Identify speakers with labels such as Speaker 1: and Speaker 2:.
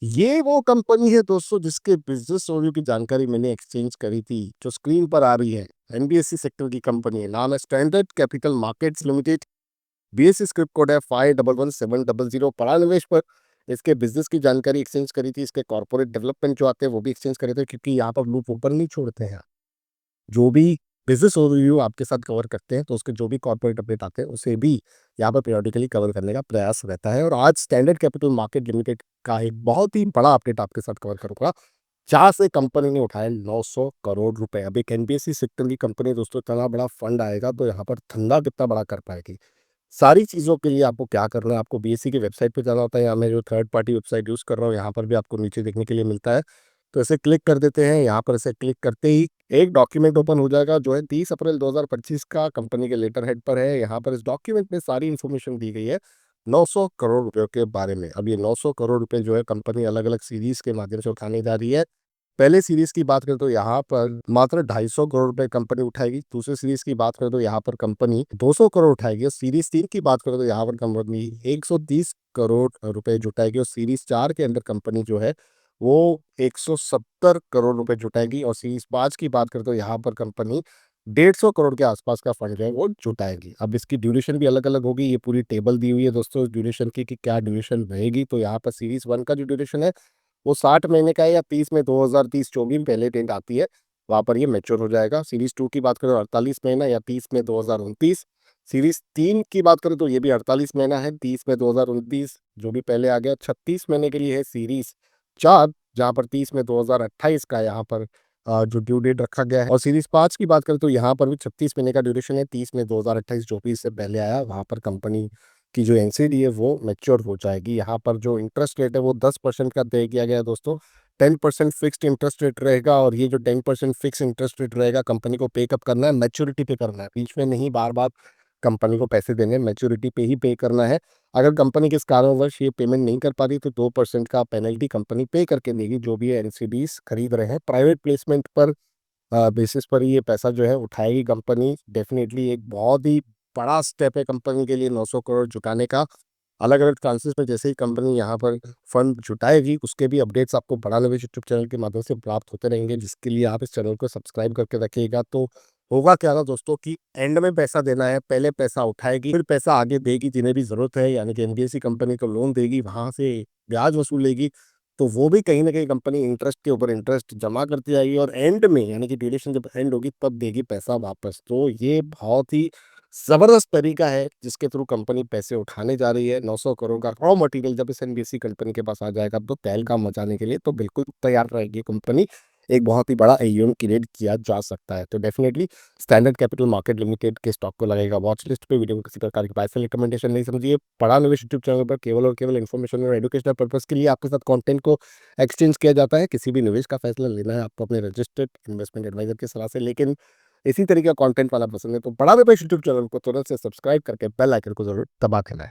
Speaker 1: ये वो कंपनी है दोस्तों जिसके बिजनेस ओवरव्यू की जानकारी मैंने एक्सचेंज करी थी, जो स्क्रीन पर आ रही है। एनबीएससी सेक्टर की कंपनी है, नाम है standard capital markets limited. BSc script code है 511700। पड़ा निवेश पर इसके बिजनेस की जानकारी एक्सचेंज करी थी। इसके कॉर्पोरेट डेवलपमेंट जो आते हैं वो भी एक्सचेंज करे थे, क्योंकि यहाँ पर लूप ओपन नहीं छोड़ते हैं। जो भी बिजनेस ओवरव्यू आपके साथ कवर करते हैं तो उसके जो भी कॉर्पोरेट अपडेट आते हैं उसे भी यहाँ पर पीरियोडिकली कवर करने का प्रयास रहता है। और आज स्टैंडर्ड कैपिटल मार्केट लिमिटेड का एक बहुत ही बड़ा अपडेट आपके साथ कवर करूंगा, जहां से कंपनी ने उठाए 900 करोड़ रुपए। अब एक एनबीएफसी सेक्टर की कंपनी दोस्तों, इतना बड़ा फंड आएगा तो यहाँ पर धंधा कितना बड़ा कर पाएगी। सारी चीज़ों के लिए आपको क्या करना है, आपको बीएससी की वेबसाइट पे जाना होता है, या मैं जो थर्ड पार्टी वेबसाइट यूज़ कर रहा हूँ यहाँ पर भी आपको नीचे देखने के लिए मिलता है। तो इसे क्लिक कर देते हैं। यहाँ पर इसे क्लिक करते ही एक डॉक्यूमेंट ओपन हो जाएगा, जो है 30 अप्रैल 2025 का, कंपनी के लेटर हेड पर है। यहाँ पर इस डॉक्यूमेंट में सारी इन्फॉर्मेशन दी गई है 900 करोड़ रुपए के बारे में। अब ये 900 करोड़ रुपए जो है कंपनी अलग अलग सीरीज के माध्यम से उठाने जा रही है। पहले सीरीज की बात करें तो यहाँ पर मात्र 250 करोड़ रुपए कंपनी उठाएगी। दूसरे सीरीज की बात करें तो यहाँ पर कंपनी 200 करोड़ उठाएगी। और सीरीज 3 की बात करें तो यहाँ पर कंपनी 130 करोड़ रुपए जुटाएगी। और सीरीज 4 के अंदर कंपनी जो है वो 170 करोड़ रुपए जुटाएगी। और सीरीज 5 की बात करें तो यहाँ पर कंपनी 150 करोड़ के आसपास का फंड जो है वो जुटाएगी। अब इसकी ड्यूरेशन भी अलग अलग होगी। ये पूरी टेबल दी हुई है दोस्तों ड्यूरेशन की, कि क्या ड्यूरेशन रहेगी। तो यहाँ पर सीरीज 1 का जो ड्यूरेशन है वो 60 महीने का है, या 30 में 2030 जो भी पहले डेट आती है वहां पर ये मैच्योर हो जाएगा। सीरीज 2 की बात करें तो 48 महीना, या 30 में 2029। सीरीज 3 की बात करें तो ये भी 48 महीना है, 30 में 2029 जो भी पहले आ गया। 36 महीने के लिए है सीरीज 4, जहां पर 30 में 2028 का यहाँ पर जो ड्यू डेट रखा गया है। और सीरीज 5 की बात करें तो यहाँ पर भी 36 महीने का ड्यूरेशन है, 30 में 2028 जो भी इससे पहले आया वहां पर कंपनी की जो एनसीडी है वो मैच्योर हो जाएगी। यहाँ पर जो इंटरेस्ट रेट है वो 10% का तय किया गया है दोस्तों। 10% फिक्स्ड इंटरेस्ट रेट रहेगा। और ये जो 10% फिक्स इंटरेस्ट रेट रहेगा कंपनी को पेकअप करना है, मैच्योरिटी पे करना है, बीच में नहीं बार बार कंपनी को पैसे देने, मैच्योरिटी पे ही पे करना है। अगर कंपनी किस कारणवश ये पेमेंट नहीं कर पा रही तो 2% का पेनल्टी कंपनी पे करके देगी। जो भी एनसीडीज खरीद रहे हैं प्राइवेट प्लेसमेंट पर बेसिस पर ये पैसा जो है उठाएगी कंपनी। डेफिनेटली एक बहुत ही बड़ा स्टेप है कंपनी के लिए 900 करोड़ जुटाने का। अलग अलग चांसेस में जैसे ही कंपनी यहाँ पर फंड जुटाएगी उसके भी अपडेट्स आपको बड़ा निवेश यूट्यूब चैनल के माध्यम से प्राप्त होते रहेंगे, जिसके लिए आप इस चैनल को सब्सक्राइब करके रखिएगा। तो होगा क्या ना दोस्तों, कि एंड में पैसा देना है, पहले पैसा उठाएगी फिर पैसा आगे देगी जिन्हें भी जरूरत है, यानी कि एनबीएफसी कंपनी को लोन देगी, वहां से ब्याज वसूलेगी। तो वो भी कहीं ना कहीं कंपनी इंटरेस्ट के ऊपर इंटरेस्ट जमा करती जाएगी, और एंड में यानी कि ड्यूरेशन जब एंड होगी तब देगी पैसा वापस। तो ये बहुत ही जबरदस्त तरीका है जिसके थ्रू कंपनी पैसे उठाने जा रही है। 900 करोड़ का रॉ मटेरियल जब इस एनबीएफसी कंपनी के पास आ जाएगा तो तेल का मचाने के लिए तो बिल्कुल तैयार रहेगी कंपनी। एक बहुत ही बड़ा एयूएम क्रिएट किया जा सकता है। तो definitely standard capital market limited के स्टॉक को लगेगा वॉच लिस्ट पे। वीडियो को किसी प्रकार की बाय रिकमेंडेशन नहीं समझिए। पढ़ा निवेश यूट्यूब चैनल पर केवल और केवल इन्फॉर्मेशन और एजुकेशनल पर्पस के लिए आपके साथ कंटेंट को एक्सचेंज किया जाता है। किसी भी निवेश का फैसला लेना है आपको अपने रजिस्टर्ड इन्वेस्टमेंट एडवाइजर की सलाह से। लेकिन इसी तरीके का कंटेंट वाला पसंद है तो बड़ा निवेश यूट्यूब चैनल को तुरंत से सब्सक्राइब करके बेल आइकन को जरूर दबा देना है।